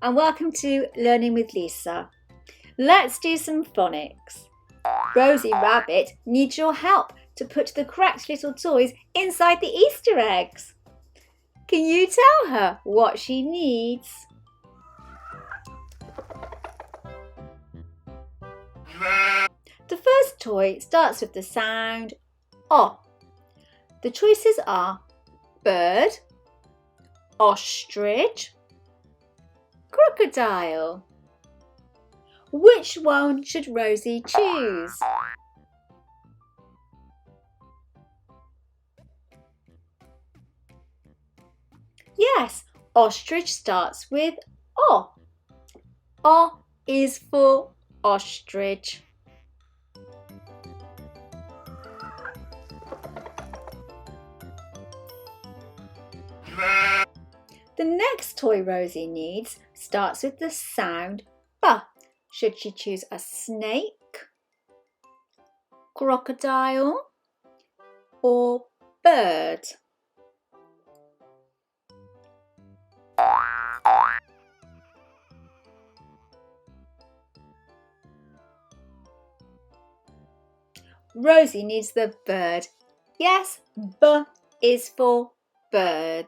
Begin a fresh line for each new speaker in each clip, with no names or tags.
and welcome to Learning with Lisa. Let's do some phonics. Rosie Rabbit needs your help to put the correct little toys inside the Easter eggs. Can you tell her what she needs? The first toy starts with the sound O. The choices are bird, ostrich, crocodile. Which one should Rosie choose? Yes, ostrich starts with O. O is for ostrich. The next toy Rosie needs starts with the sound B. Should she choose a snake, crocodile, or bird? Rosie needs the bird. Yes, B is for bird.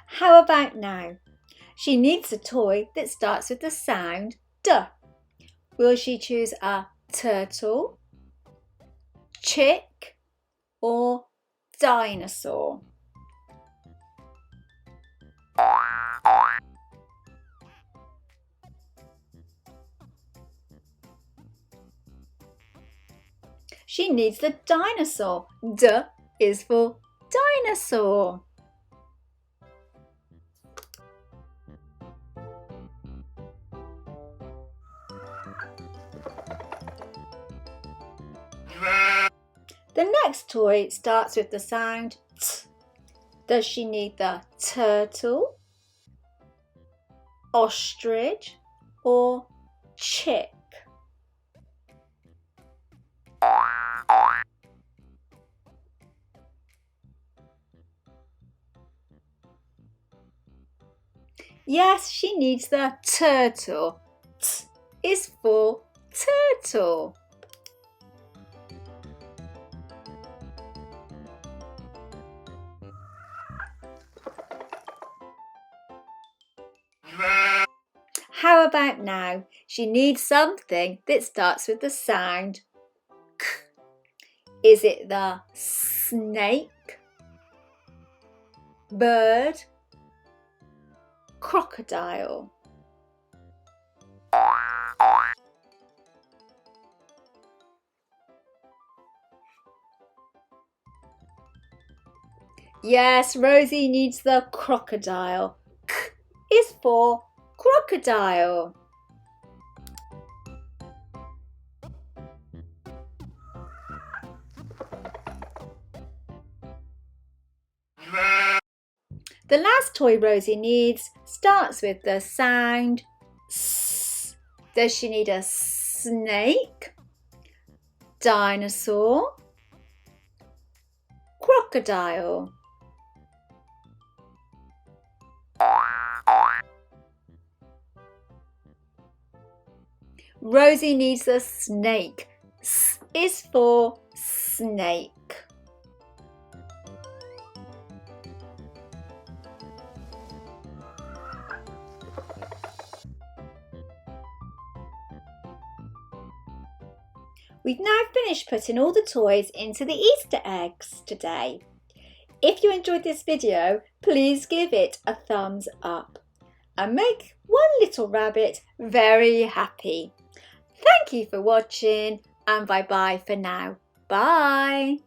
How about now? She needs a toy that starts with the sound D. Will she choose a turtle, chick, or dinosaur? She needs the dinosaur. D is for dinosaur. The next toy starts with the sound T. Does she need the turtle, ostrich, or chick? Yes, she needs the turtle. T is for turtle. How about now? She needs something that starts with the sound K. Is it the snake, bird, crocodile? Yes, Rosie needs the crocodile. K is for crocodile. The last toy Rosie needs starts with the sound S. Does she need a snake, dinosaur, crocodile? Rosie needs the snake. S is for snake. We've now finished putting all the toys into the Easter eggs today. If you enjoyed this video, please give it a thumbs up and make one little rabbit very happy. Thank you for watching and bye-bye for now. Bye!